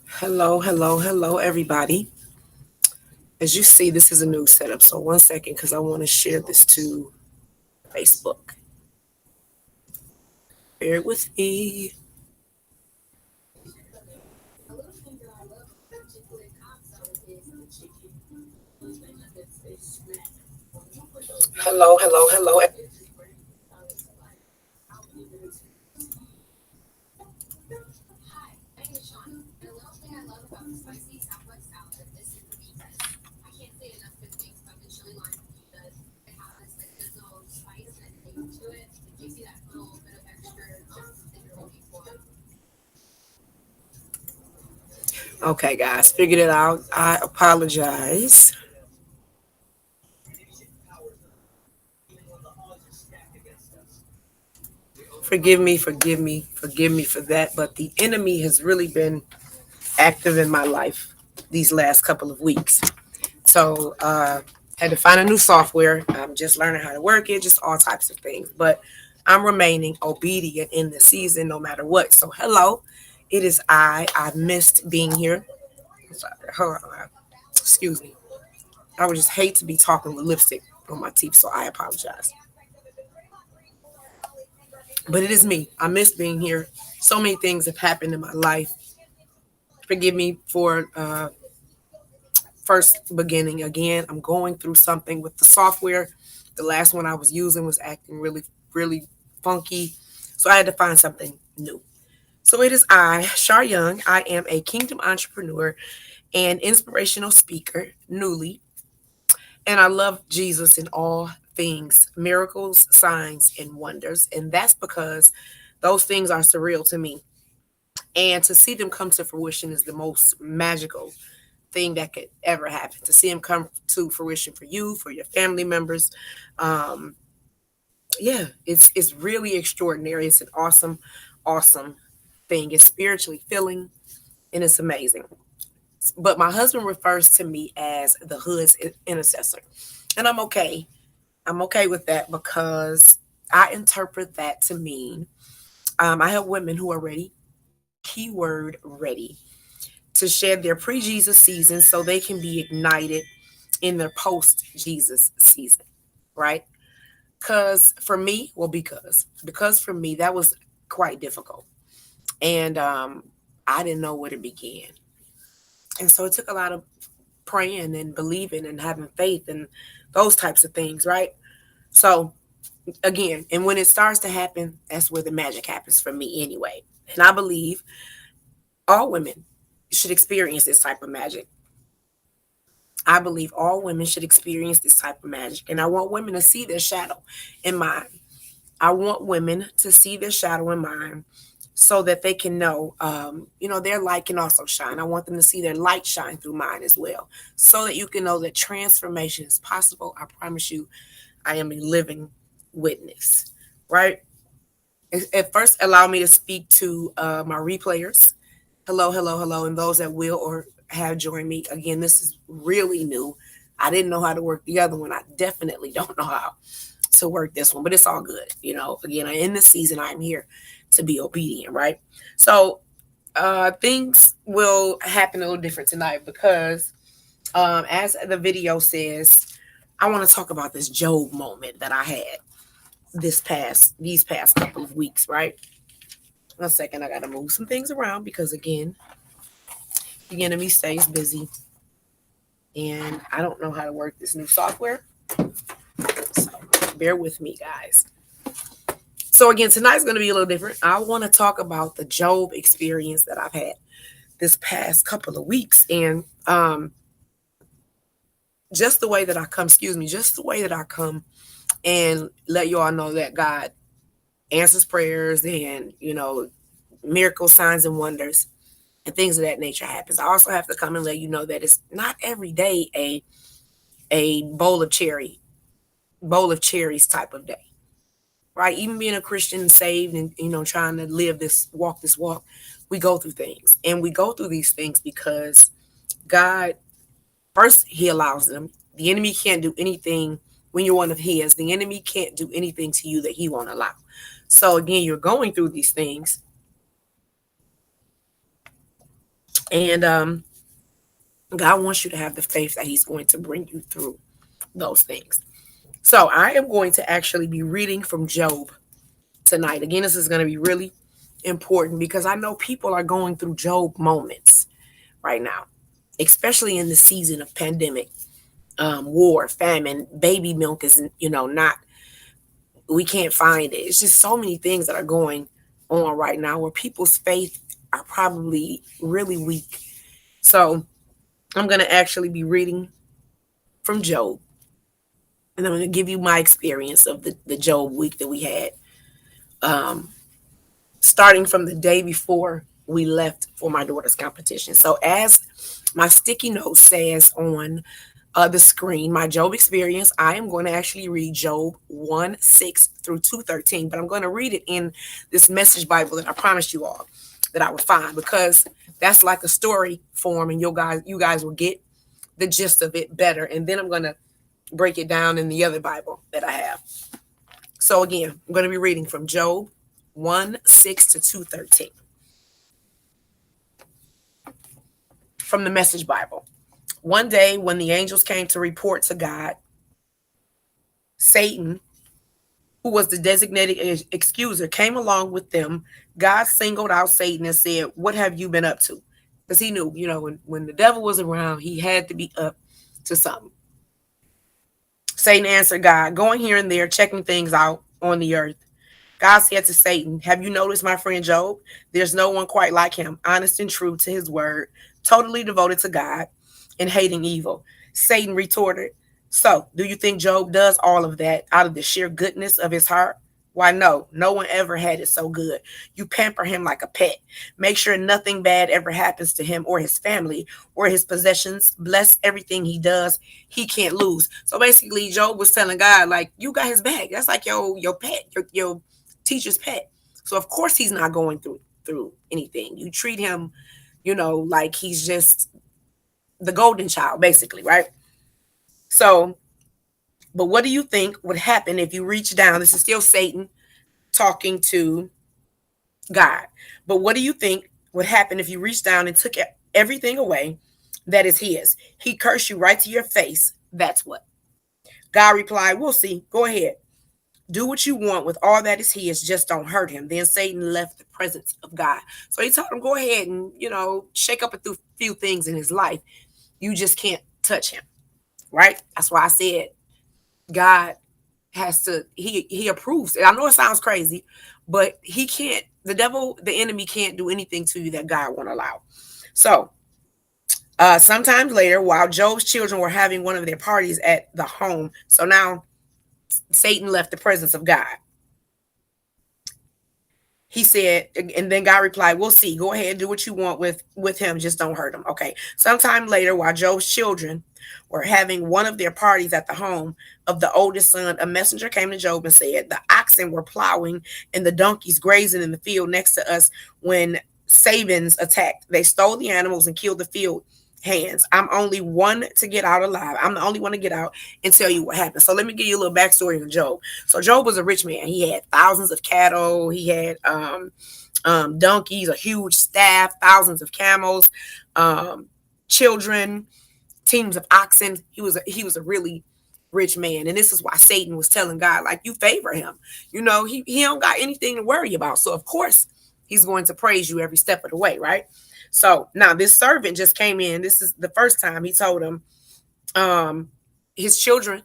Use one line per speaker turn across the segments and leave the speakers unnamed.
Hello, hello, hello, everybody. As you see, this is a new setup. So, 1 second, because I want to share this to Facebook. Bear with me. Hello, hello, hello. Okay, guys, figured it out. I apologize. Forgive me, forgive me, forgive me for that. But the enemy has really been active in my life these last couple of weeks. So, had to find a new software. I'm just learning how to work it, just all types of things. But I'm remaining obedient in the season no matter what. So, hello, it is I. I missed being here. Sorry, hold on. Excuse me. I would just hate to be talking with lipstick on my teeth, so I apologize. But it is me. I miss being here. So many things have happened in my life. Forgive me for first beginning again. I'm going through something with the software. The last one I was using was acting really, really funky. So I had to find something new. So it is I, Shar Young. I am a kingdom entrepreneur and inspirational speaker, newly. And I love Jesus in all things, miracles, signs, and wonders. And that's because those things are surreal to me. And to see them come to fruition is the most magical thing that could ever happen. To see them come to fruition for you, for your family members. Um, yeah, it's really extraordinary. It's an awesome, awesome thing. It's spiritually filling and it's amazing. But my husband refers to me as the hood's intercessor. And I'm okay. I'm okay with that because I interpret that to mean I have women who are ready, keyword ready, to shed their pre Jesus season so they can be ignited in their post Jesus season, right? Because for me, that was quite difficult. And I didn't know where to begin. And so it took a lot of praying and believing and having faith and those types of things, right? So again, and when it starts to happen, that's where the magic happens for me anyway. And I believe all women should experience this type of magic. I believe all women should experience this type of magic. And I want women to see their shadow in mine. I want women to see their shadow in mine so that they can know, their light can also shine. I want them to see their light shine through mine as well so that you can know that transformation is possible. I promise you, I am a living witness, right? At first, allow me to speak to my replayers. Hello, hello, hello, and those that will or have joined me. Again, this is really new. I didn't know how to work the other one. I definitely don't know how to work this one, but it's all good. Again, in this season, I'm here to be obedient, right? So things will happen a little different tonight because, as the video says, I want to talk about this Job moment that I had these past couple of weeks, right? 1 second, I gotta move some things around because again, the enemy stays busy and I don't know how to work this new software. So bear with me, guys. So again, tonight's gonna be a little different. I want to talk about the Job experience that I've had this past couple of weeks. And just the way that I come, just the way that I come and let you all know that God answers prayers and, miracles, signs, and wonders and things of that nature happens. I also have to come and let you know that it's not every day a bowl of cherries type of day. Right? Even being a Christian and saved and trying to live this walk, we go through things. And we go through these things because God first he allows them. The enemy can't do anything when you're one of his. The enemy can't do anything to you that he won't allow. So again, you're going through these things And God wants you to have the faith that He's going to bring you through those things. So I am going to actually be reading from Job tonight. Again, this is going to be really important because I know people are going through Job moments right now, especially in the season of pandemic, war, famine, baby milk is, not, we can't find it. It's just so many things that are going on right now where people's faith are probably really weak. So I'm going to actually be reading from Job, and I'm going to give you my experience of the Job week that we had, um, starting from the day before we left for my daughter's competition. So, as my sticky note says on the screen, my Job experience, I am going to actually read Job 1:6 through 2:13, but I'm going to read it in this message Bible that I promised you all that I would find, because that's like a story form, and you guys will get the gist of it better. And then I'm going to break it down in the other Bible that I have. So again, I'm going to be reading from Job 1:6 to 2:13 from the Message Bible. One day when the angels came to report to God, Satan, who was the designated accuser, came along with them. God singled out Satan and said, "What have you been up to?" Because he knew, when the devil was around, he had to be up to something. Satan answered God, "Going here and there, checking things out on the earth." God said to Satan, "Have you noticed my friend Job? There's no one quite like him, honest and true to his word, totally devoted to God and hating evil." Satan retorted, "So, do you think Job does all of that out of the sheer goodness of his heart? Why, no, no one ever had it so good. You pamper him like a pet. Make sure nothing bad ever happens to him or his family or his possessions. Bless everything he does. He can't lose." So basically, Job was telling God, like, you got his back. That's like your pet, your teacher's pet. So of course he's not going through anything. You treat him, like he's just the golden child, basically, right? So, but what do you think would happen if you reach down? This is still Satan talking to God. But what do you think would happen if you reached down and took everything away that is his? He cursed you right to your face. That's what. God replied, "We'll see. Go ahead. Do what you want with all that is his, just don't hurt him." Then Satan left the presence of God. So he told him, go ahead and, shake up a few things in his life. You just can't touch him, right? That's why I said God has to, he approves it. I know it sounds crazy, but he can't, the devil, the enemy can't do anything to you that God won't allow. So sometimes later, while Job's children were having one of their parties at the home, so now Satan left the presence of God. He said, and then God replied, "We'll see. Go ahead and do what you want with him. Just don't hurt him." Okay. Sometime later, while Job's children were having one of their parties at the home of the oldest son, a messenger came to Job and said, "The oxen were plowing and the donkeys grazing in the field next to us when Sabines attacked. They stole the animals and killed the field hands. I'm only one to get out alive. I'm the only one to get out and tell you what happened." So let me give you a little backstory of Job. So Job was a rich man. He had thousands of cattle. He had donkeys, a huge staff, thousands of camels, children, teams of oxen. He was a really rich man, and this is why Satan was telling God, like, you favor him. He don't got anything to worry about. So of course he's going to praise you every step of the way, right? So now this servant just came in. This is the first time he told him his children,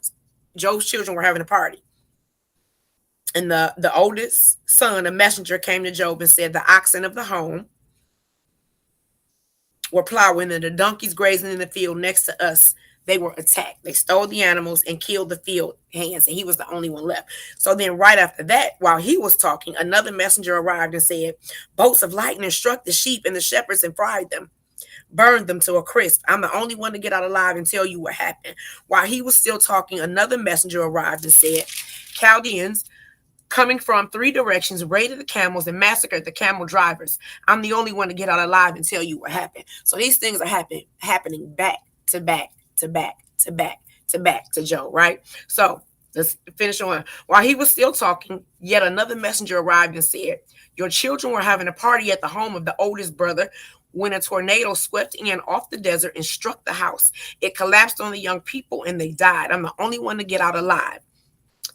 Job's children, were having a party. And the oldest son, a messenger, came to Job and said, "The oxen of the home were plowing and the donkeys grazing in the field next to us. They were attacked. They stole the animals and killed the field hands, and he was the only one left." So then right after that, while he was talking, another messenger arrived and said, "Bolts of lightning struck the sheep and the shepherds and fried them, burned them to a crisp. I'm the only one to get out alive and tell you what happened." While he was still talking, another messenger arrived and said, "Chaldeans coming from 3 directions raided the camels and massacred the camel drivers. I'm the only one to get out alive and tell you what happened." So these things are happening back to back to back to back to back to Job, right? So let's finish on. While he was still talking, yet another messenger arrived and said, "Your children were having a party at the home of the oldest brother when a tornado swept in off the desert and struck the house. It collapsed on the young people and they died. I'm the only one to get out alive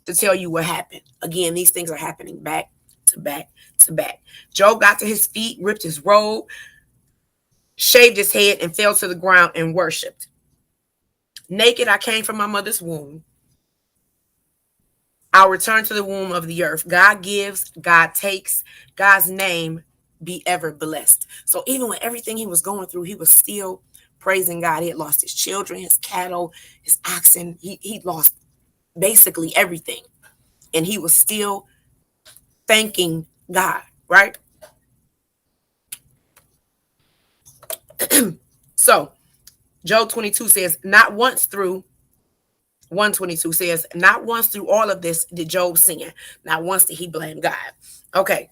to tell you what happened. Again, these things are happening back to back to back. Job got to his feet, ripped his robe, shaved his head, and fell to the ground and worshiped. Naked I came from my mother's womb. I'll return to the womb of the earth. God gives, God takes. God's name be ever blessed. So even with everything he was going through, he was still praising God. He had lost his children, his cattle, his oxen. He lost basically everything. And he was still thanking God, right? So Job 22 says, not once through 122 says, not once through all of this did Job sin. Not once did he blame God. Okay.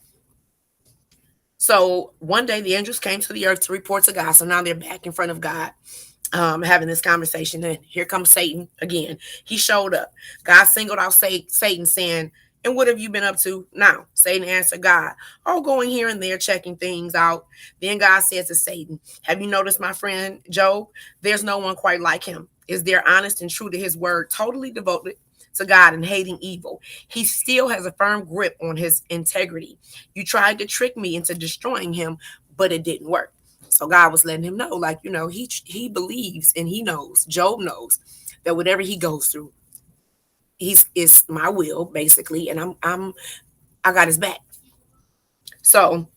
So one day the angels came to the earth to report to God. So now they're back in front of God, having this conversation. And here comes Satan again. He showed up. God singled out Satan, saying, and what have you been up to now? Satan answered God, oh, going here and there, checking things out. Then God said to Satan, have you noticed my friend Job? There's no one quite like him. Is there honest and true to his word, totally devoted to God and hating evil. He still has a firm grip on his integrity. You tried to trick me into destroying him, but it didn't work. So God was letting him know, like, he believes and he knows, Job knows that whatever he goes through, it's my will, basically, and I got his back. So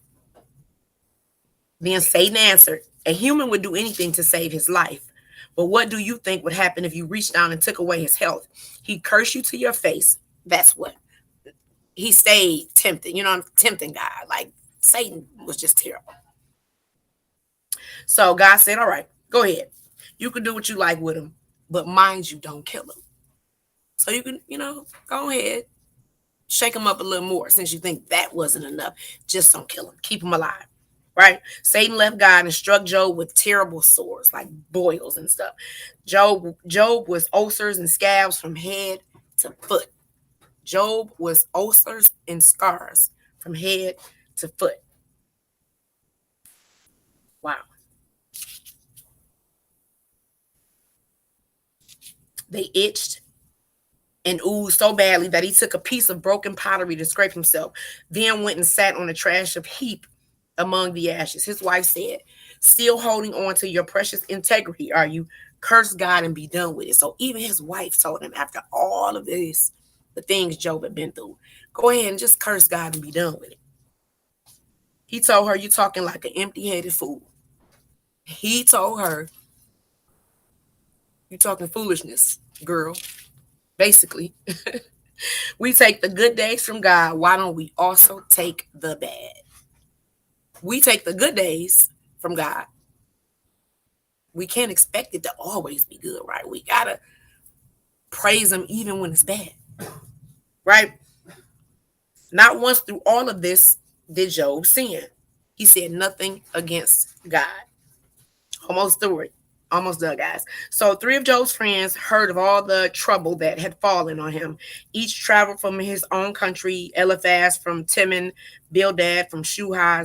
then Satan answered, a human would do anything to save his life. But what do you think would happen if you reached down and took away his health? He'd curse you to your face. That's what. He stayed tempting, tempting God. Like Satan was just terrible. So God said, all right, go ahead. You can do what you like with him, but mind you, don't kill him. So you can, go ahead, shake him up a little more since you think that wasn't enough. Just don't kill him. Keep him alive. Right? Satan left God and struck Job with terrible sores, like boils and stuff. Job was ulcers and scabs from head to foot. Job was ulcers and scars from head to foot. Wow. They itched and oozed so badly that he took a piece of broken pottery to scrape himself, then went and sat on a trash heap among the ashes. His wife said, still holding on to your precious integrity, are you? Curse God and be done with it. So even his wife told him, after all of this, the things Job had been through, go ahead and just curse God and be done with it. He told her, you're talking like an empty-headed fool. He told her, you're talking foolishness, girl. Basically, we take the good days from God. Why don't we also take the bad? We take the good days from God. We can't expect it to always be good, right? We got to praise him even when it's bad, right? Not once through all of this did Job sin. He said nothing against God. Almost through it. Almost done, guys. So 3 of Job's friends heard of all the trouble that had fallen on him. Each traveled from his own country, Eliphaz from Teman, Bildad from Shuhah,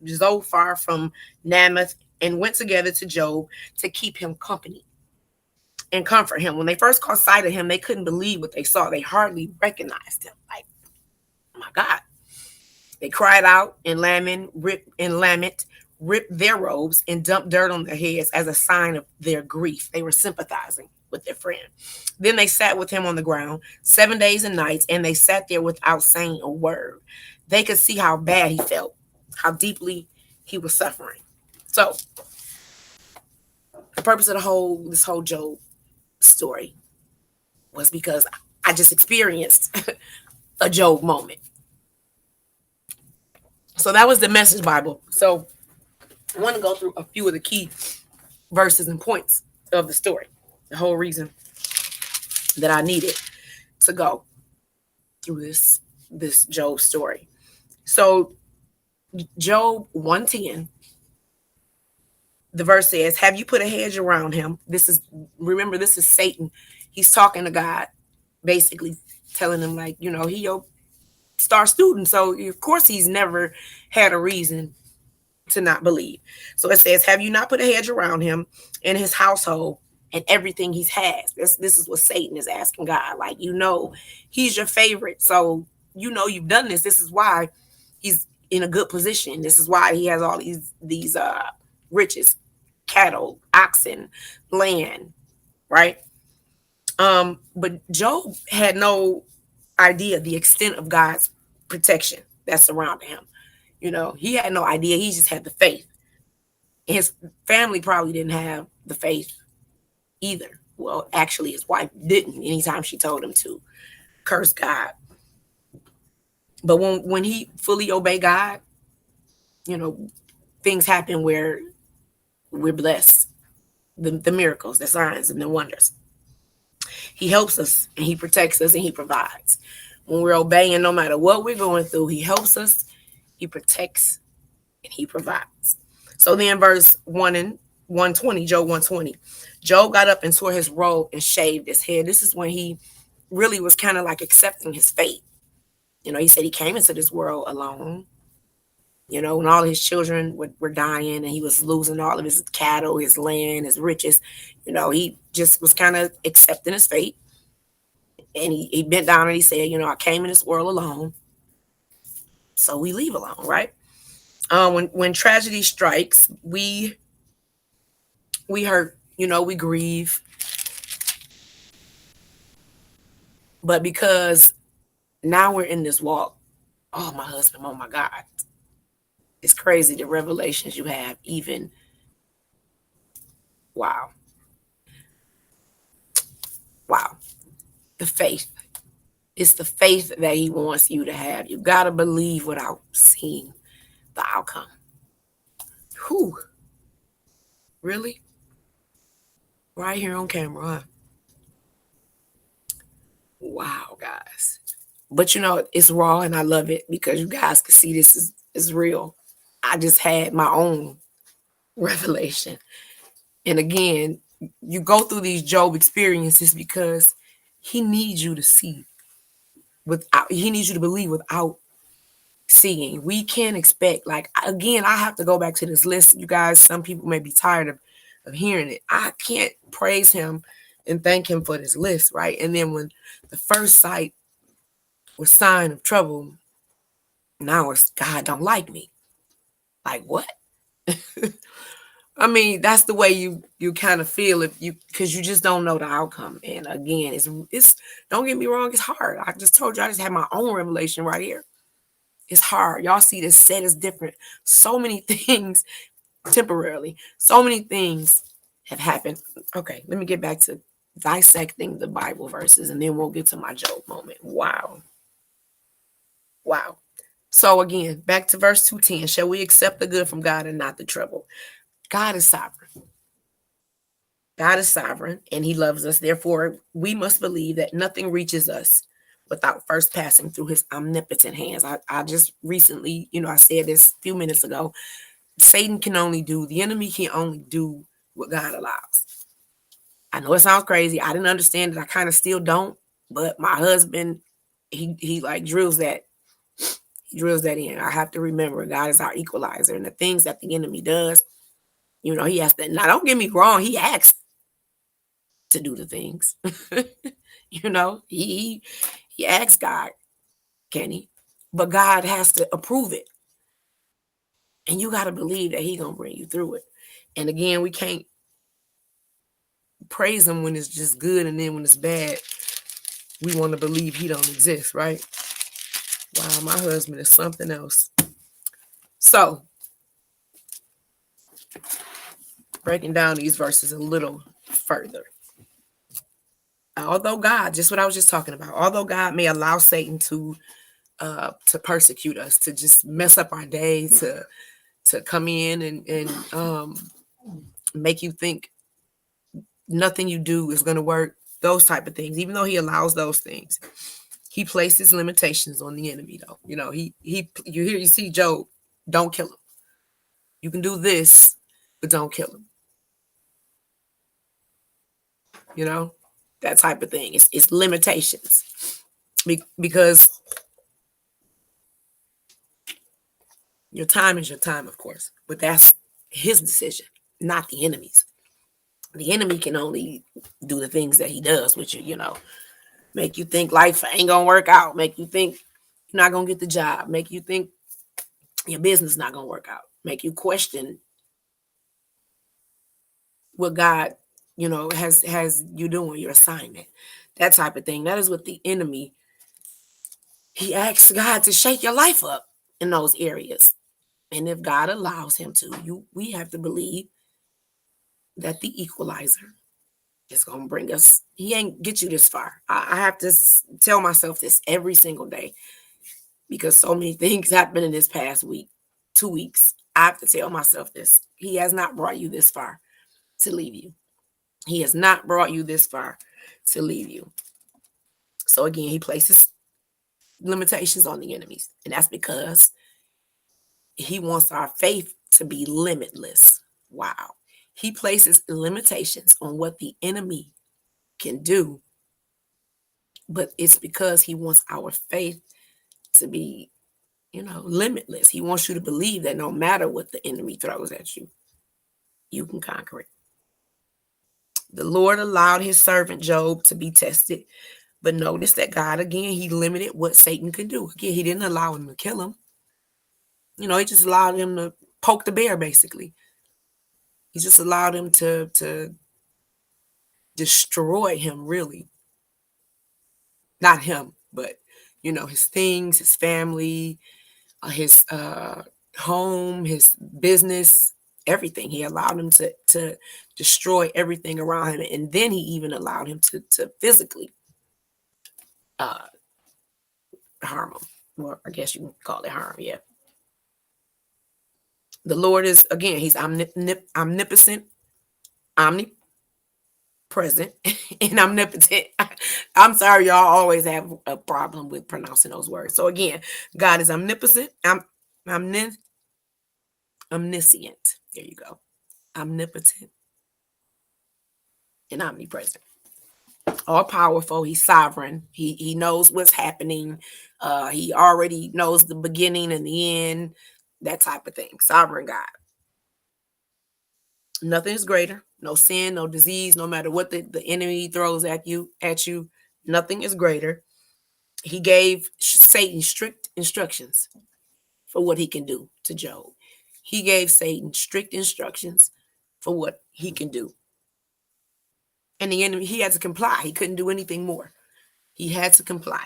Zophar from Namath, and went together to Job to keep him company and comfort him. When they first caught sight of him, they couldn't believe what they saw. They hardly recognized him. Like, oh my God. They cried out and lament, ripped their robes and dumped dirt on their heads as a sign of their grief. They were sympathizing with their friend. Then they sat with him on the ground 7 days and nights, and they sat there without saying a word. They could see how bad he felt, how deeply he was suffering. So the purpose of this whole Job story was because I just experienced a Job moment. So that was the Message Bible. So I want to go through a few of the key verses and points of the story. The whole reason that I needed to go through this Job story. So Job 110, the verse says, have you put a hedge around him? Remember, this is Satan. He's talking to God, basically telling him, like, he your star student. So of course he's never had a reason to not believe. So it says, have you not put a hedge around him and his household and everything he has? This is what Satan is asking God. Like, he's your favorite. So you've done this. This is why he's in a good position. This is why he has all these riches, cattle, oxen, land, right? But Job had no idea the extent of God's protection that surrounded him. He had no idea. He just had the faith. His family probably didn't have the faith either. Well, actually, his wife didn't anytime she told him to curse God. But when he fully obeyed God, things happen where we're blessed. The miracles, the signs, and the wonders. He helps us, and he protects us, and he provides. When we're obeying, no matter what we're going through, he helps us, he protects, and he provides. So then verse 120, Job 120. Job got up and tore his robe and shaved his head. This is when he really was kind of like accepting his fate. He said he came into this world alone, and all his children were dying, and he was losing all of his cattle, his land, his riches. He just was kind of accepting his fate. And he bent down and he said, I came in this world alone, so we leave alone, right? When tragedy strikes, we hurt, we grieve. But because now we're in this walk, oh, my husband, oh my God, it's crazy the revelations you have, even, wow. The faith. It's the faith that he wants you to have. You got to believe without seeing the outcome. Whew. Really? Right here on camera, huh? Wow, guys. But it's raw, and I love it because you guys can see this is real. I just had my own revelation. And again, you go through these Job experiences because he needs you to see he needs you to believe without seeing. We can't expect, like, again, I have to go back to this list. You guys, some people may be tired of hearing it. I can't praise him and thank him for this list, right? And then when the first sight was sign of trouble, now it's God don't like me. Like, what? I mean, that's the way you kind of feel because you just don't know the outcome. And again, it's don't get me wrong, it's hard. I just told you I just had my own revelation right here. It's hard. Y'all see this set is different. So many things temporarily. So many things have happened. Okay, let me get back to dissecting the Bible verses, and then we'll get to my Job moment. Wow. So again, back to verse 210. Shall we accept the good from God and not the trouble? God is sovereign. God is sovereign, and he loves us. Therefore, we must believe that nothing reaches us without first passing through his omnipotent hands. I just recently, I said this a few minutes ago, the enemy can only do what God allows. I know it sounds crazy. I didn't understand it. I kind of still don't, but my husband, he like drills that. He drills that in. I have to remember God is our equalizer, and the things that the enemy does, he has to. Now, don't get me wrong. He acts to do the things. He asks God, can he? But God has to approve it. And you got to believe that he's going to bring you through it. And again, we can't praise him when it's just good, and then when it's bad, we want to believe he don't exist, right? Wow, my husband is something else. So, breaking down these verses a little further. Although God, just what I was just talking about, although God may allow Satan to persecute us, to just mess up our day, to come in and make you think nothing you do is going to work, those type of things. Even though he allows those things, he places limitations on the enemy, though. You see Job, don't kill him. You can do this, but don't kill him. That type of thing. It's limitations. Because, Your time is your time, of course, but that's his decision, not the enemy's. The enemy can only do the things that he does with you, make you think life ain't gonna work out, make you think you're not gonna get the job, make you think your business not gonna work out, make you question what God, has you doing, your assignment, that type of thing. That is what the enemy, he asks God to shake your life up in those areas. And if God allows him to, we have to believe that the equalizer is gonna bring us. He ain't get you this far. I have to tell myself this every single day because so many things happened in this past week, 2 weeks. I have to tell myself this. He has not brought you this far to leave you. He has not brought you this far to leave you. So again, he places limitations on the enemies, and that's because he wants our faith to be limitless. Wow. He places limitations on what the enemy can do, but it's because he wants our faith to be, limitless. He wants you to believe that no matter what the enemy throws at you, you can conquer it. The Lord allowed his servant Job to be tested, but notice that God, again, he limited what Satan could do. Again, he didn't allow him to kill him. He just allowed him to poke the bear, basically. He just allowed him to destroy him, really. Not him, but, his things, his family, his home, his business, everything. He allowed him to destroy everything around him. And then he even allowed him to physically uh, harm him. Well, I guess you can call it harm, yeah. The Lord is, again, he's omnipotent, omnipresent, and omnipotent. I'm sorry, y'all always have a problem with pronouncing those words. So again, God is omnipotent, omniscient. There you go. Omnipotent and omnipresent. All powerful. He's sovereign. He knows what's happening. He already knows the beginning and the end, that type of thing. Sovereign God. Nothing is greater. No sin, no disease, no matter what the enemy throws at you, nothing is greater. He gave Satan strict instructions for what he can do to Job. He gave Satan strict instructions for what he can do. And the enemy, he had to comply. He couldn't do anything more. He had to comply.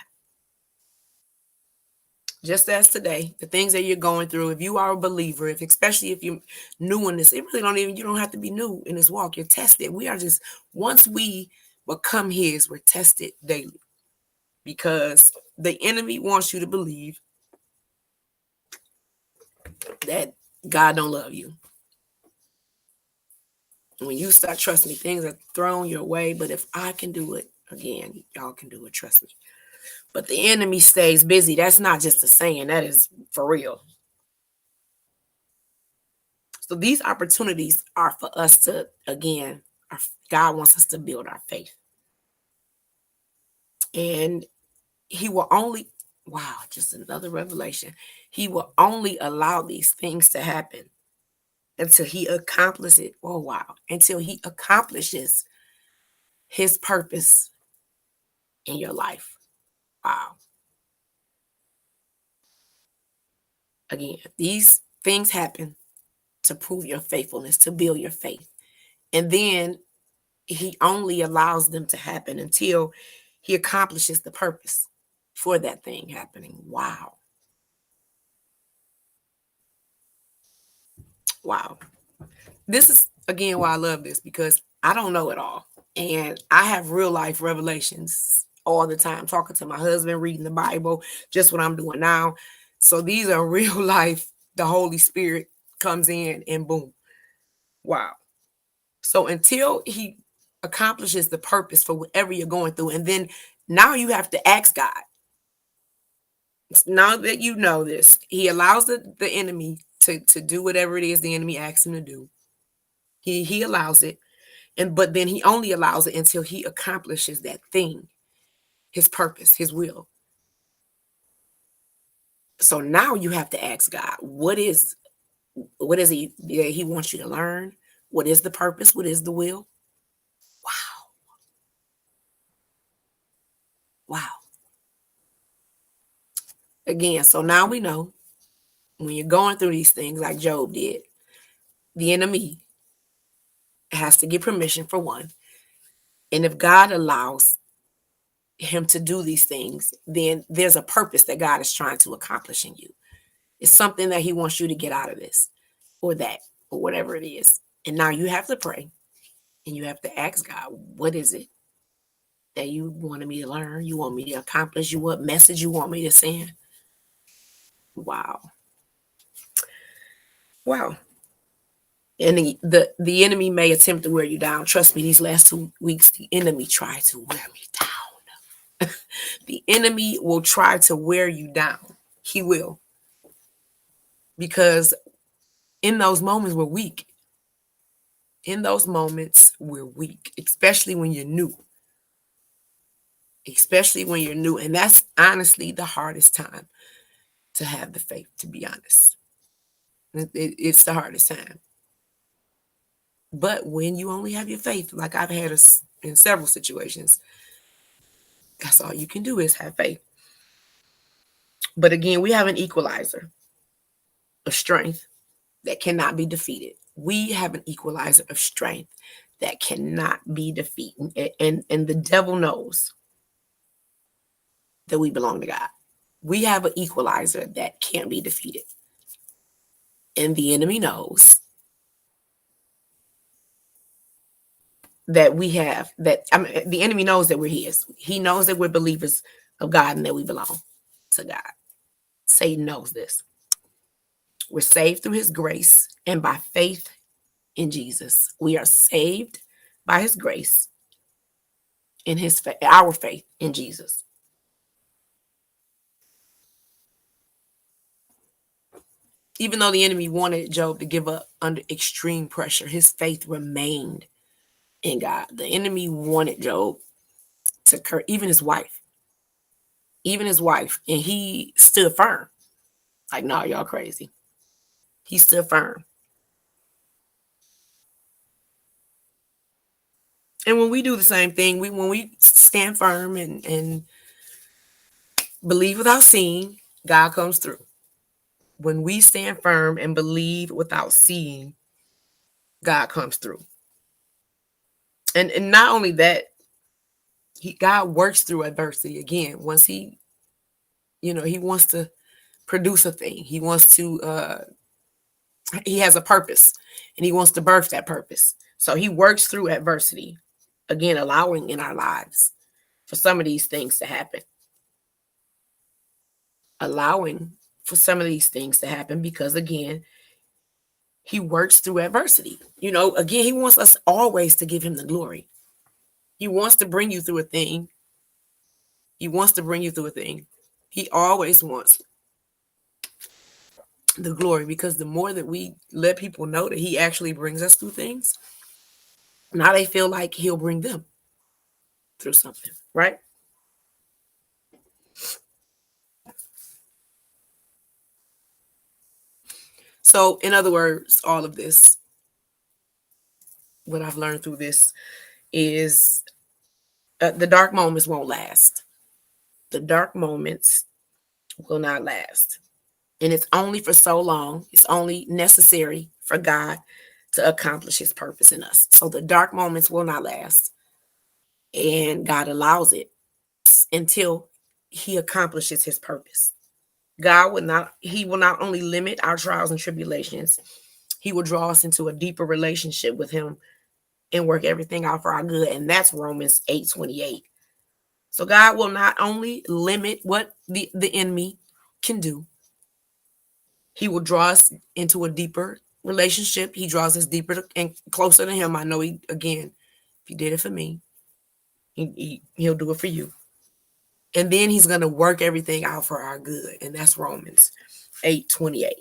Just as today, the things that you're going through, if you are a believer, especially if you're new in this, you don't have to be new in this walk. You're tested. We are just, once we become his, we're tested daily. Because the enemy wants you to believe that God don't love you. When you start trusting me, things are thrown your way. But if I can do it, again, y'all can do it, trust me. But the enemy stays busy. That's not just a saying. That is for real. So these opportunities are for us to, again, God wants us to build our faith. And he will only, wow, just another revelation. He will only allow these things to happen until he accomplishes it. Oh, wow. Until he accomplishes his purpose in your life. Wow. Again, these things happen to prove your faithfulness, to build your faith. And then he only allows them to happen until he accomplishes the purpose for that thing happening. Wow. Wow. This is, again, why I love this, because I don't know it all. And I have real life revelations all the time, talking to my husband, reading the Bible, just what I'm doing now. So these are real life. The Holy Spirit comes in and boom. Wow. So until he accomplishes the purpose for whatever you're going through, and then now you have to ask God. Now that you know this, he allows the enemy to do whatever it is the enemy asks him to do. He allows it. But then he only allows it until he accomplishes that thing, his purpose, his will. So now you have to ask God, what is he that he wants you to learn? What is the purpose? What is the will? Wow. Wow. Again, so now we know when you're going through these things like Job did, the enemy has to get permission for one. And if God allows him to do these things, then there's a purpose that God is trying to accomplish in you. It's something that he wants you to get out of this or that or whatever it is. And now you have to pray and you have to ask God, what is it that you wanted me to learn? You want me to accomplish? You what message you want me to send? Wow. Wow. And the enemy may attempt to wear you down. Trust me, these last 2 weeks, the enemy tried to wear me down. The enemy will try to wear you down. He will. Because in those moments, we're weak. In those moments, we're weak, especially when you're new. Especially when you're new. And that's honestly the hardest time to have the faith, to be honest. It's the hardest time. But when you only have your faith, like I've had in several situations, that's all you can do is have faith. But again, we have an equalizer of strength that cannot be defeated. We have an equalizer of strength that cannot be defeated. And the devil knows that we belong to God. We have an equalizer that can't be defeated. And the enemy knows that we have that. I mean, the enemy knows that we're his. He knows that we're believers of God and that we belong to God. Satan knows this. We're saved through his grace and by faith in Jesus. We are saved by his grace and our faith in Jesus. Even though the enemy wanted Job to give up under extreme pressure, his faith remained in God. The enemy wanted Job to curse, even his wife, and he stood firm. Like, no, y'all crazy. He stood firm. And when we do the same thing, when we stand firm and believe without seeing, God comes through. When we stand firm and believe without seeing, God comes through. And not only that, God works through adversity. Again, once he wants to produce a thing. He wants to he has a purpose and he wants to birth that purpose. So he works through adversity, again, allowing in our lives for some of these things to happen. Allowing for some of these things to happen because, again, he works through adversity. Again, he wants us always to give him the glory. He wants to bring you through a thing. He wants to bring you through a thing. He always wants the glory because the more that we let people know that he actually brings us through things, now they feel like he'll bring them through something, right? So, in other words, all of this, what I've learned through this is the dark moments won't last. The dark moments will not last. And it's only for so long. It's only necessary for God to accomplish his purpose in us. So the dark moments will not last. And God allows it until he accomplishes his purpose. He will not only limit our trials and tribulations, he will draw us into a deeper relationship with him and work everything out for our good. And that's Romans 8:28. So God will not only limit what the enemy can do, he will draw us into a deeper relationship. He draws us deeper and closer to him. I know if he did it for me, he'll do it for you. And then he's going to work everything out for our good. And that's Romans 8:28.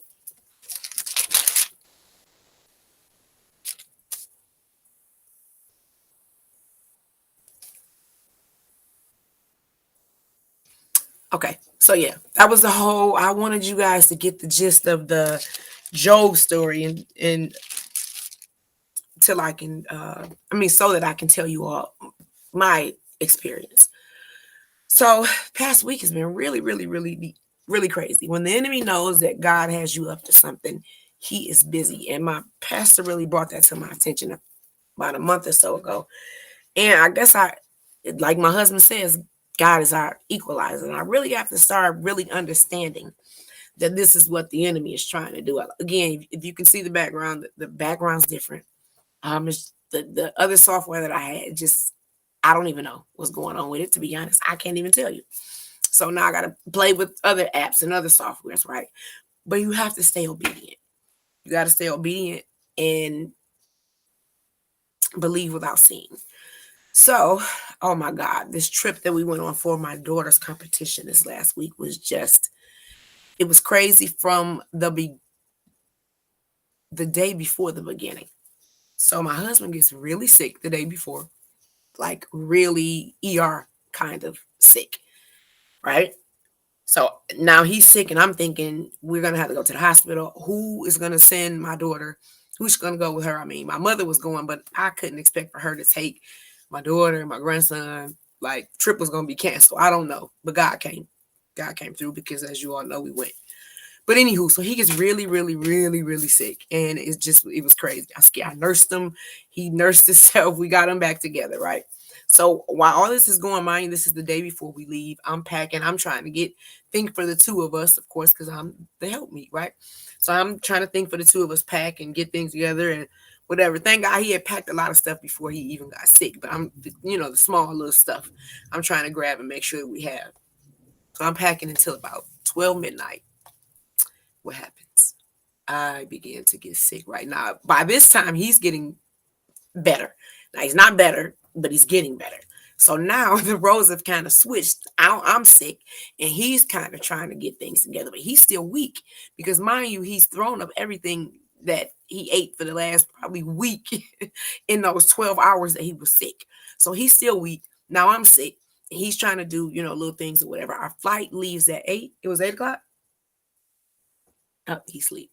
Okay, so yeah, that was the whole. I wanted you guys to get the gist of the Job story, and till I can, I mean, so that I can tell you all my experience. So, past week has been really, really, really, really crazy. When the enemy knows that God has you up to something, he is busy. And my pastor really brought that to my attention about a month or so ago. And I guess like my husband says, God is our equalizer. And I really have to start really understanding that this is what the enemy is trying to do. Again, if you can see the background, the background's different. It's the other software that I had, just I don't even know what's going on with it, to be honest. I can't even tell you. So now I got to play with other apps and other softwares, right? But you have to stay obedient. You got to stay obedient and believe without seeing. So, oh my God, this trip that we went on for my daughter's competition this last week was just, it was crazy from the day before the beginning. So my husband gets really sick the day before, like really ER kind of sick, right? So now he's sick, and I'm thinking we're gonna have to go to the hospital. Who is gonna send my daughter? Who's gonna go with her? I mean, my mother was going, but I couldn't expect for her to take my daughter and my grandson. Like trip was gonna be canceled. I don't know, but God came. God came through because, as you all know, we went. But anywho, so he gets really, really, really, really sick, and it was crazy. I nursed him. He nursed himself. We got him back together, right? So while all this is going, mind, this is the day before we leave. I'm packing. I'm trying to think for the two of us, of course, because I'm the help me, right? So I'm trying to think for the two of us, pack and get things together and whatever. Thank God he had packed a lot of stuff before he even got sick. But the small little stuff I'm trying to grab and make sure that we have. So I'm packing until about 12 midnight. What happens? I began to get sick right now. By this time, he's getting better. Now, he's not better, but he's getting better. So now the roles have kind of switched. I'm sick, and he's kind of trying to get things together, but he's still weak because, mind you, he's thrown up everything that he ate for the last probably week in those 12 hours that he was sick. So he's still weak. Now I'm sick. And he's trying to do, little things or whatever. Our flight leaves at 8. It was 8 o'clock. Oh, he sleep.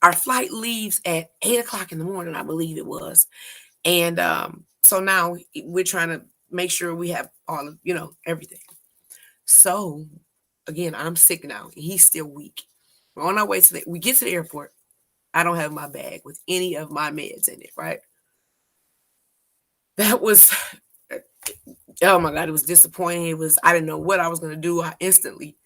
Our flight leaves at 8 o'clock in the morning, I believe it was. And so now we're trying to make sure we have all of, everything. So again, I'm sick now. He's still weak. We're on our way we get to the airport. I don't have my bag with any of my meds in it, right? That was, oh my God, it was disappointing. I didn't know what I was going to do. I instantly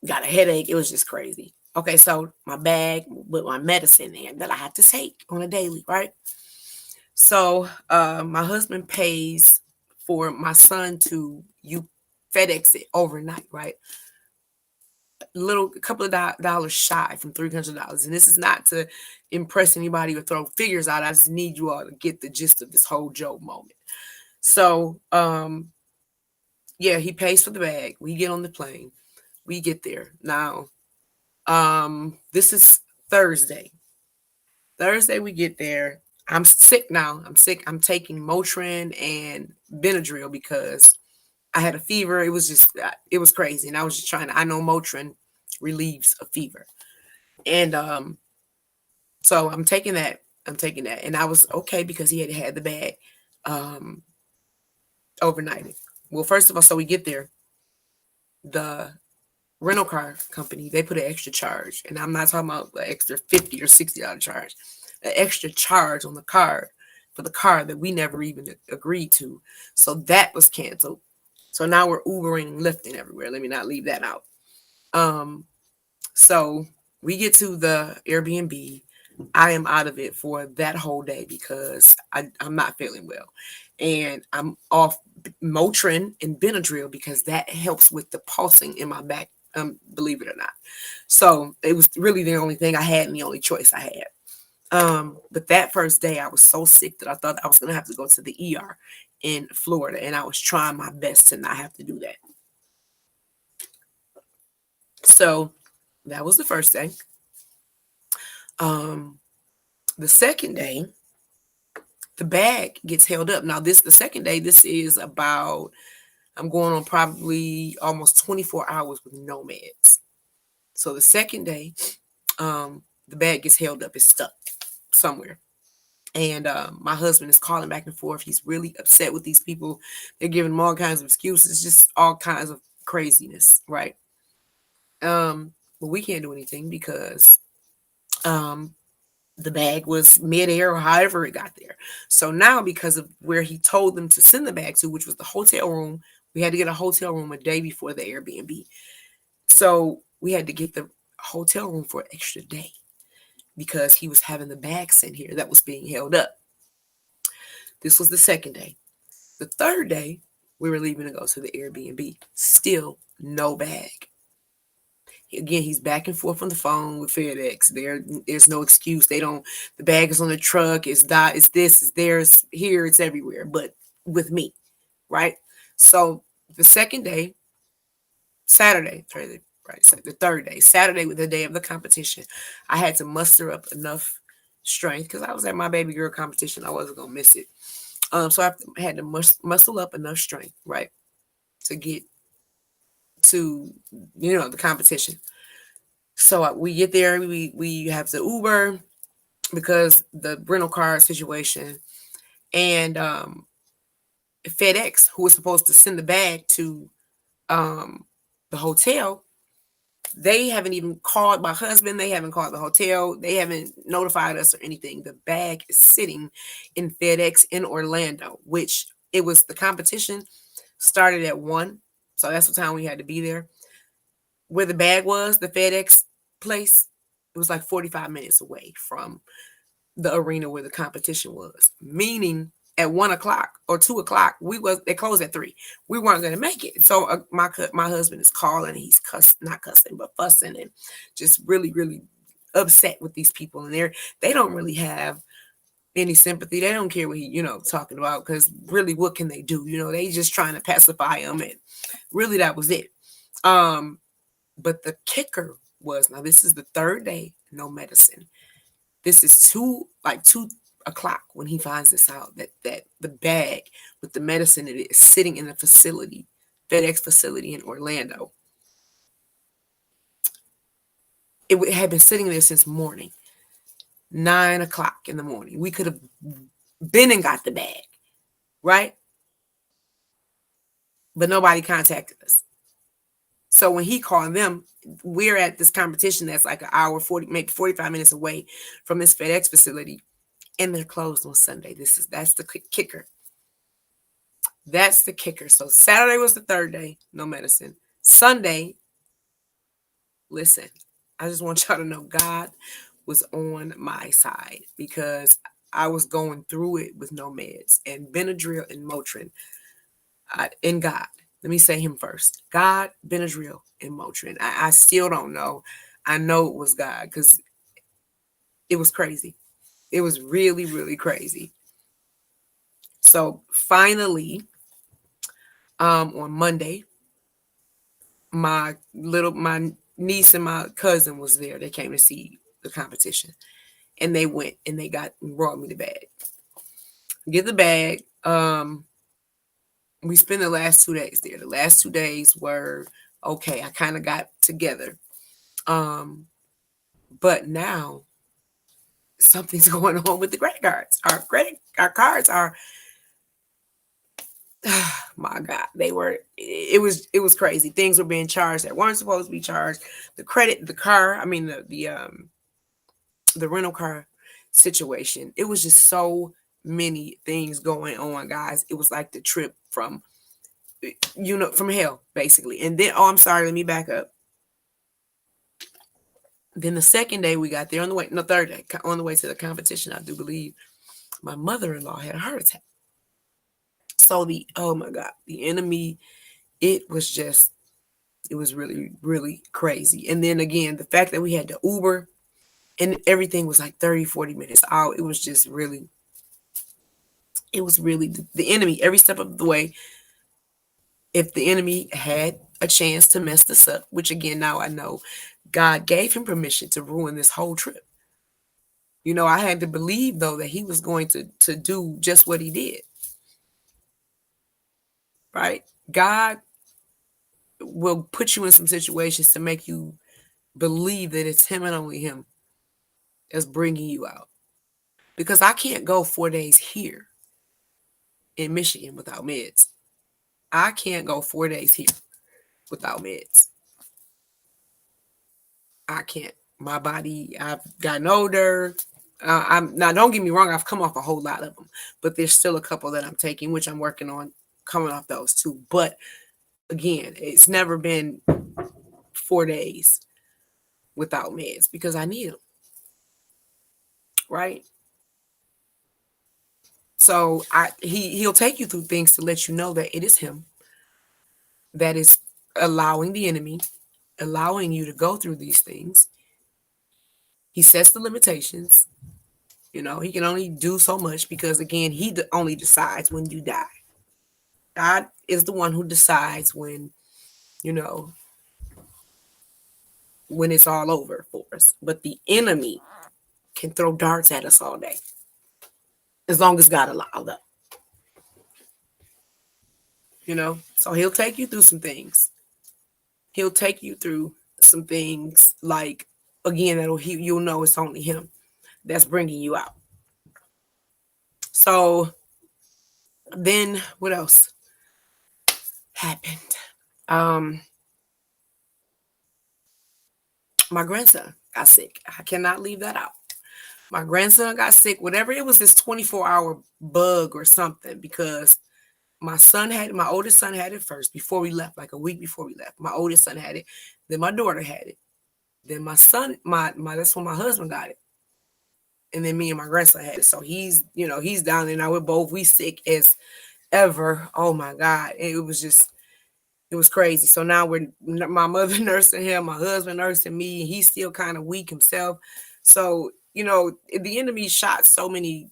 got a headache. It was just crazy. Okay, so my bag with my medicine in that I had to take on a daily, right? So my husband pays for my son to FedEx it overnight, right? A couple of dollars shy from $300. And this is not to impress anybody or throw figures out. I just need you all to get the gist of this whole Job moment. So yeah, he pays for the bag. We get on the plane. We get there. Now, this is Thursday. Thursday we get there. I'm sick now. I'm sick. I'm taking Motrin and Benadryl because I had a fever. It was crazy. And I was just I know Motrin relieves a fever. And so I'm taking that. And I was okay because he had the bag overnight. Well, first of all, so we get there. The rental car company, they put an extra charge. And I'm not talking about an extra $50 or $60 charge. An extra charge on the card for the car that we never even agreed to. So that was canceled. So now we're Ubering and Lyfting everywhere. Let me not leave that out. So we get to the Airbnb. I am out of it for that whole day because I'm not feeling well. And I'm off Motrin and Benadryl because that helps with the pulsing in my back, believe it or not. So it was really the only thing I had and the only choice I had. But that first day I was so sick that I thought I was going to have to go to the ER in Florida. And I was trying my best to not have to do that. So that was the first day. The second day, the bag gets held up. Now the second day, this is about I'm going on probably almost 24 hours with no meds. So the second day, the bag gets held up. It's stuck somewhere. And my husband is calling back and forth. He's really upset with these people. They're giving him all kinds of excuses, just all kinds of craziness, right? But we can't do anything because um, the bag was midair or however it got there. So now, because of where he told them to send the bag to, which was the hotel room, we had to get a hotel room a day before the Airbnb. So we had to get the hotel room for an extra day because he was having the bag sent here that was being held up. This was the second day. The third day, we were leaving to go to the Airbnb. Still no bag. Again, he's back and forth on the phone with FedEx. There's no excuse. They don't. The bag is on the truck. It's that. It's this. It's theirs. Here. It's everywhere. But with me, right? So the second day, Saturday, right? So the third day, Saturday, with the day of the competition, I had to muster up enough strength because I was at my baby girl competition. I wasn't gonna miss it. So I had to muscle up enough strength, right, to get to the competition. So we get there, we have the Uber because the rental car situation, and FedEx, who was supposed to send the bag to the hotel, they haven't even called my husband. They haven't called the hotel. They haven't notified us or anything. The bag is sitting in FedEx in Orlando, which it was the competition started at 1. So that's what time we had to be there. Where the bag was, the FedEx place, it was like 45 minutes away from the arena where the competition was. Meaning at 1 o'clock or 2 o'clock, they closed at 3. We weren't going to make it. So my husband is calling. He's not cussing, but fussing and just really, really upset with these people. And they don't really have any sympathy. They don't care what he, talking about, because really, what can they do? They just trying to pacify him, and really that was it. But the kicker was, now this is the third day, no medicine. This is 2 o'clock when he finds this out, that the bag with the medicine in it is sitting in the facility, FedEx facility in Orlando. It had been sitting there since morning, 9 o'clock in the morning. We could have been and got the bag, right? But nobody contacted us. So when he called them, we're at this competition that's like an hour, 40, maybe 45 minutes away from this FedEx facility, and they're closed on Sunday. That's the kicker. That's the kicker. So Saturday was the third day, no medicine. Sunday, listen, I just want y'all to know God was on my side, because I was going through it with no meds and Benadryl and Motrin. In God, let me say him first. God, Benadryl, and Motrin. I still don't know. I know it was God, because it was crazy. It was really, really crazy. So finally, on Monday, my niece and my cousin was there. They came to see the competition, and they went and they brought me the bag. Get the bag. We spent the last 2 days there. The last 2 days were okay. I kind of got together. But now something's going on with the credit cards. Our cards are, my God, it was crazy. Things were being charged that weren't supposed to be charged. The rental car situation. It was just so many things going on, guys. It was like the trip from hell, basically. And then, I'm sorry, let me back up. Then the second day we got there, third day, on the way to the competition, I do believe my mother-in-law had a heart attack. So oh my God, the enemy, it was really, really crazy. And then again, the fact that we had the Uber and everything was like 30, 40 minutes out, it was really the enemy every step of the way. If the enemy had a chance to mess this up, which again, now I know God gave him permission to ruin this whole trip. I had to believe, though, that he was going to do just what he did. Right? God will put you in some situations to make you believe that it's Him and only Him that's bringing you out. Because I can't go 4 days here in Michigan without meds. I can't go 4 days here without meds. I can't. My body, I've gotten older. I'm now. Don't get me wrong. I've come off a whole lot of them, but there's still a couple that I'm taking, which I'm working on coming off those too. But again, it's never been 4 days without meds because I need them, right? So he'll take you through things to let you know that it is him that is allowing the enemy, allowing you to go through these things. He sets the limitations. You know, he can only do so much because, again, he only decides when you die. God is the one who decides when, you know, when it's all over for us. But the enemy can throw darts at us all day, as long as God allows them. You know, so he'll take you through some things. He'll take you through some things like, again, you'll know it's only him that's bringing you out. So then what else happened? My grandson got sick. I cannot leave that out. My grandson got sick, whatever it was, this 24-hour bug or something, because my oldest son had it first before we left, like a week before we left. My oldest son had it. Then my daughter had it. Then my son, that's when my husband got it. And then me and my grandson had it. So he's down there now. We sick as ever. Oh my God. It was crazy. So now my mother nursing him, my husband nursing me. He's still kind of weak himself. So, the enemy shot so many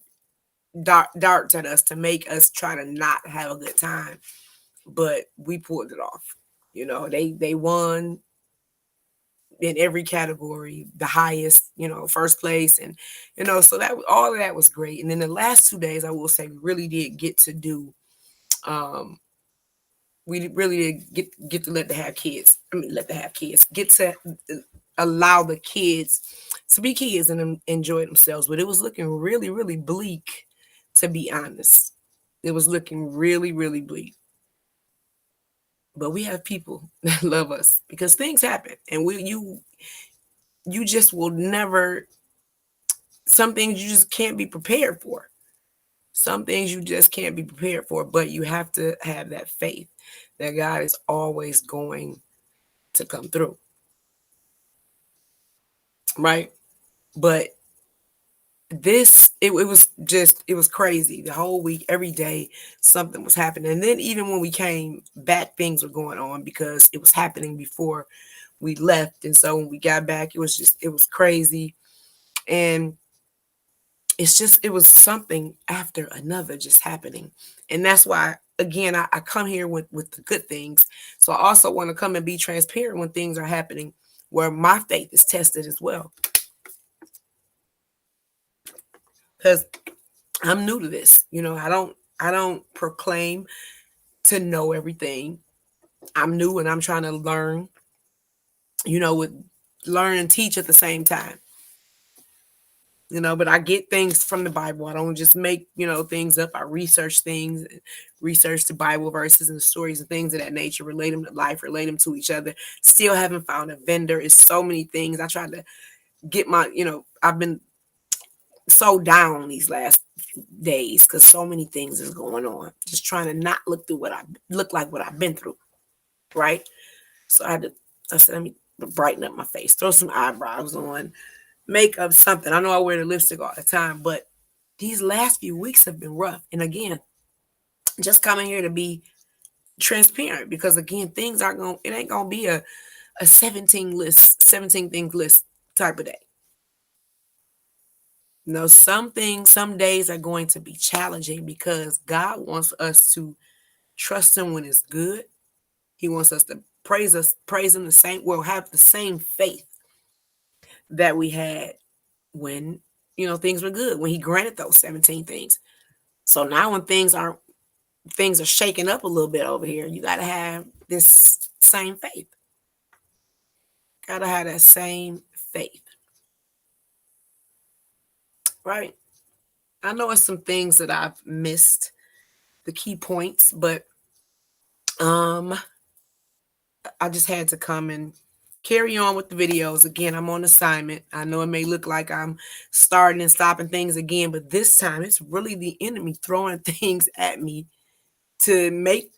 darts at us to make us try to not have a good time. But we pulled it off. They won in every category, the highest, first place. And, so that all of that was great. And then the last 2 days, I will say, we really did get to do, we really did get to let the have kids. Get to allow the kids to be kids and enjoy themselves. But it was looking really, really bleak, to be honest. It was looking really, really bleak. But we have people that love us because things happen, and you just will never. Some things you just can't be prepared for. Some things you just can't be prepared for, but you have to have that faith that God is always going to come through. Right? But it was crazy. The whole week, every day, something was happening. And then even when we came back, things were going on because it was happening before we left. And so when we got back, it was crazy. And it was something after another just happening. And that's why, again, I come here with the good things. So I also want to come and be transparent when things are happening where my faith is tested as well. Because I'm new to this. I don't proclaim to know everything. I'm new and I'm trying to learn, learn and teach at the same time. But I get things from the Bible. I don't just make, things up. I research things, research the Bible verses and stories and things of that nature, relate them to life, relate them to each other. Still haven't found a vendor. It's so many things. I tried to get I've been so down these last few days because so many things is going on. Just trying to not look like what I've been through. Right. So I said, let me brighten up my face, throw some eyebrows on, makeup, something. I know I wear the lipstick all the time, but these last few weeks have been rough. And again, just coming here to be transparent because again, it ain't gonna be a 17 things list type of day. Some days are going to be challenging because God wants us to trust him when it's good. He wants us to praise him have the same faith that we had when, things were good, when he granted those 17 things. So now when things aren't things are shaking up a little bit over here, you got to have this same faith. Got to have that same faith. Right? I know it's some things that I've missed, the key points, but um I just had to come and carry on with the videos. Again, I'm on assignment. I know it may look like I'm starting and stopping things again, but this time it's really the enemy throwing things at me to make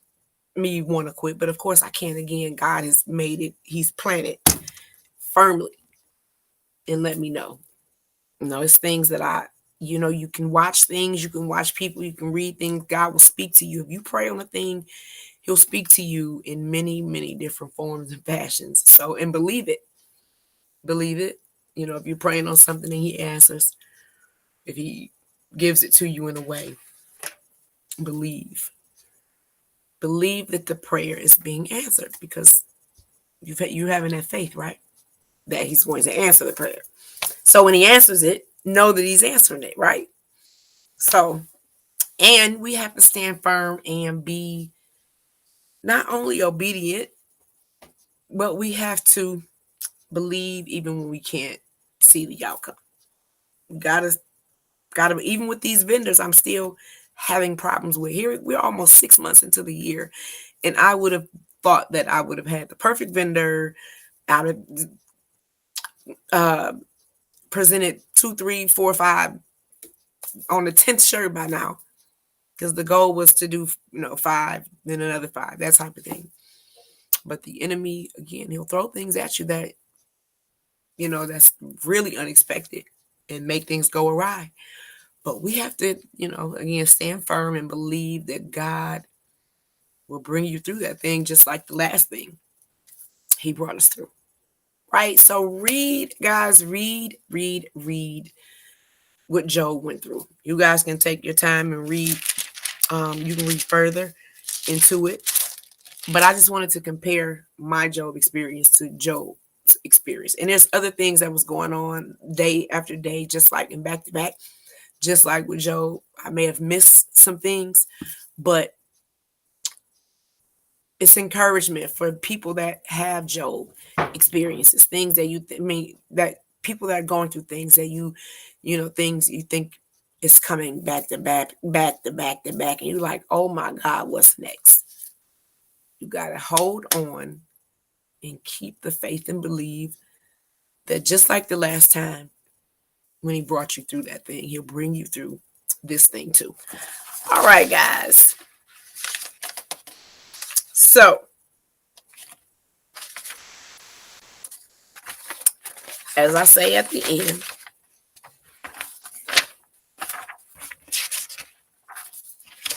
me want to quit. But of course, I can't again. God has made it, He's planted firmly and let me know. It's things that you can watch things, you can watch people, you can read things. God will speak to you. If you pray on a thing, He'll speak to you in many, many different forms and fashions. So, and believe it. Believe it. If you're praying on something and He answers, if He gives it to you in a way, believe. Believe that the prayer is being answered because you're having that faith, right? That He's going to answer the prayer. So when He answers it, know that He's answering it, right? So, and we have to stand firm and be not only obedient, but we have to believe even when we can't see the outcome. Gotta, even with these vendors, I'm still having problems with. Here we're almost 6 months into the year, and I would have thought that I would have had the perfect vendor out of presented 2, 3, 4, 5 on the 10th shirt by now, because the goal was to do 5, then another 5, that type of thing. But the enemy, again, he'll throw things at you that that's really unexpected and make things go awry. But we have to, again, stand firm and believe that God will bring you through that thing, just like the last thing He brought us through. Right? So read, guys, read what Job went through. You guys can take your time and read. You can read further into it. But I just wanted to compare my Job experience to Job's experience. And there's other things that was going on day after day, just like in back to back. Just like with Job, I may have missed some things, but it's encouragement for people that have Job experiences, things that that people that are going through things that things you think is coming back to back, and you're like, oh my God, what's next? You got to hold on and keep the faith and believe that just like the last time when He brought you through that thing, He'll bring you through this thing too. All right, guys. So, as I say at the end,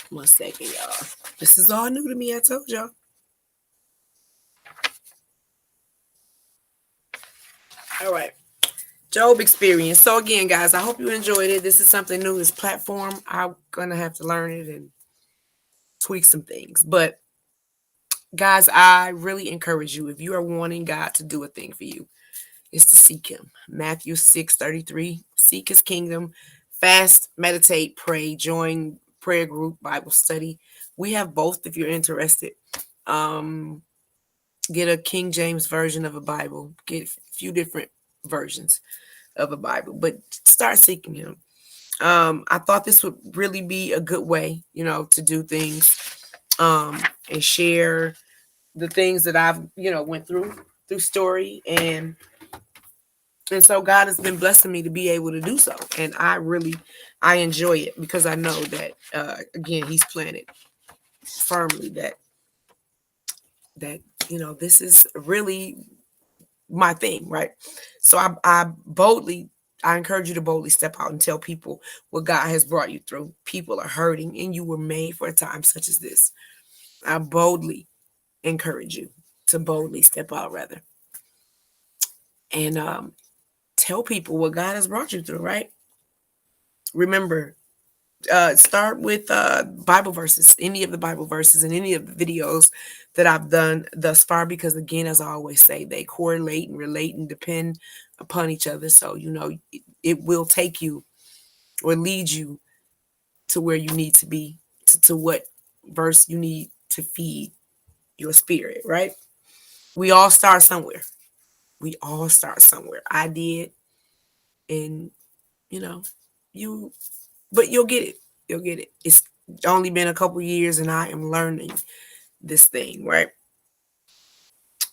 one second, y'all. This is all new to me, I told y'all. All right. Job experience. So again, guys, I hope you enjoyed it. This is something new. This platform, I'm going to have to learn it and tweak some things. But guys, I really encourage you, if you are wanting God to do a thing for you, is to seek Him. Matthew 6:33. Seek His kingdom. Fast, meditate, pray, join prayer group, Bible study. We have both if you're interested. Get a King James version of a Bible. Get a few different versions of a Bible, but start seeking Him. I thought this would really be a good way, to do things, and share the things that I've, went through story, and so God has been blessing me to be able to do so, and I enjoy it because I know that again, He's planted firmly that this is really my thing, right? So I encourage you to boldly step out and tell people what God has brought you through. People are hurting, and you were made for a time such as this. I boldly encourage you to boldly step out, rather, and tell people what God has brought you through, right? Remember, start with Bible verses, any of the Bible verses and any of the videos that I've done thus far, because again, as I always say, they correlate and relate and depend upon each other. So, it will take you or lead you to where you need to be, to what verse you need to feed your spirit, right? We all start somewhere. We all start somewhere. I did, and you know, you, but you'll get it. You'll get it. It's only been a couple years, and I am learning this thing, right?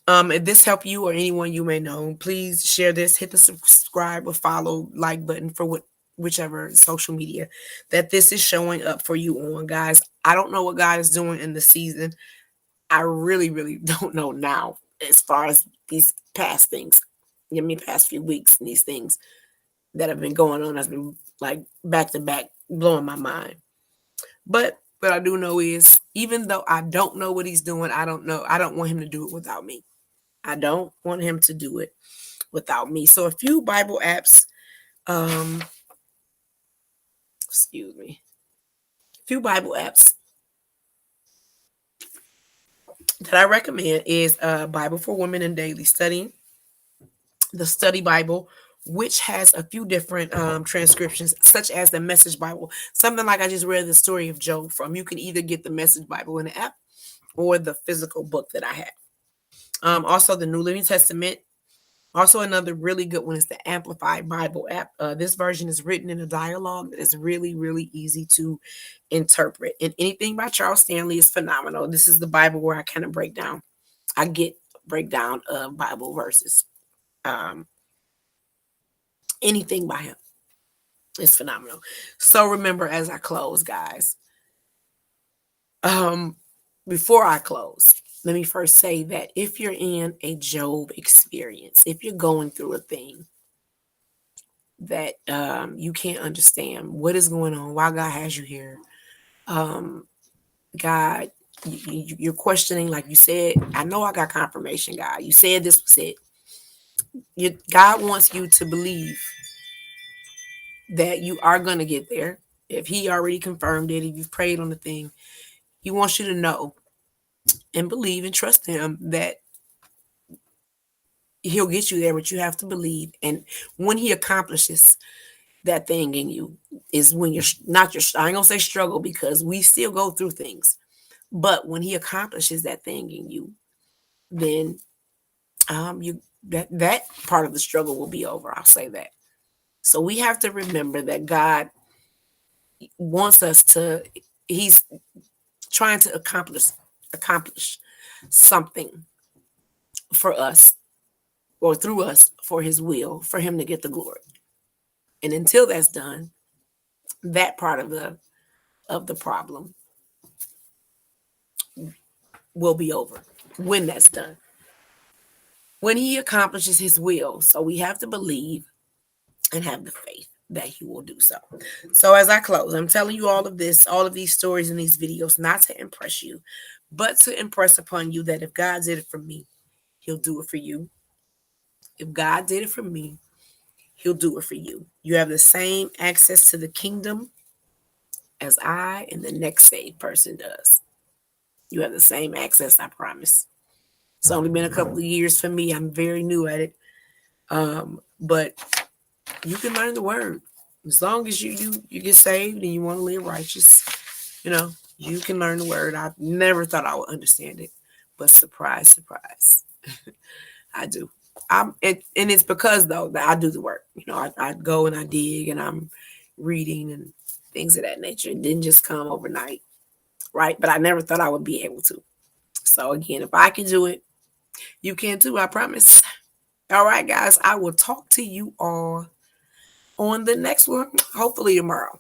If this helped you or anyone you may know, please share this. Hit the subscribe or follow like button for whichever social media that this is showing up for you on, guys. I don't know what God is doing in the season. I really, really don't know now as far as these past things. Past few weeks and these things that have been going on has been like back to back, blowing my mind. But what I do know is, even though I don't know what he's doing, I don't know. I don't want him to do it without me. I don't want him to do it without me. So a few Bible apps, excuse me, a few Bible apps that I recommend is Bible for Women in Daily Study, the Study Bible, which has a few different transcriptions, such as the Message Bible. Something like I just read the story of Job from. You can either get the Message Bible in the app or the physical book that I have. Also, the New Living Testament. Also, another really good one is the Amplified Bible app. This version is written in a dialogue that is really, really easy to interpret. And anything by Charles Stanley is phenomenal. This is the Bible where I kind of break down Bible verses. Anything by him is phenomenal. So remember, as I close, guys, before I close, let me first say that if you're in a Job experience, if you're going through a thing that you can't understand what is going on, why God has you here, God, you're questioning, like you said, I know I got confirmation, God. You said this was it. God wants you to believe that you are going to get there. If he already confirmed it, if you've prayed on the thing, he wants you to know and believe and trust him that he'll get you there, but you have to believe. And when he accomplishes that thing in you is when you're not your, I ain't gonna say struggle, because we still go through things, but when he accomplishes that thing in you, then you that part of the struggle will be over. I'll say that. So we have to remember that God wants us to, he's trying to accomplish something for us or through us for his will, for him to get the glory. And until that's done, that part of the problem will be over when that's done. When he accomplishes his will. So we have to believe and have the faith that he will do so. So as I close, I'm telling you all of this, all of these stories in these videos, not to impress you, but to impress upon you that if God did it for me, he'll do it for you. If God did it for me, he'll do it for you. You have the same access to the kingdom as I and the next saved person does. You have the same access, I promise. It's only been a couple of years for me. I'm very new at it. But you can learn the word. As long as you get saved and you want to live righteous, you can learn the word. I never thought I would understand it. But surprise, surprise. I do. And it's because, though, that I do the work. I go and I dig and I'm reading and things of that nature. It didn't just come overnight, right? But I never thought I would be able to. So again, if I can do it, you can too, I promise. All right, guys, I will talk to you all on the next one, hopefully tomorrow.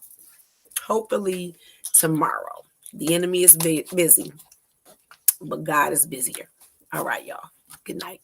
Hopefully tomorrow. The enemy is busy, but God is busier. All right, y'all. Good night.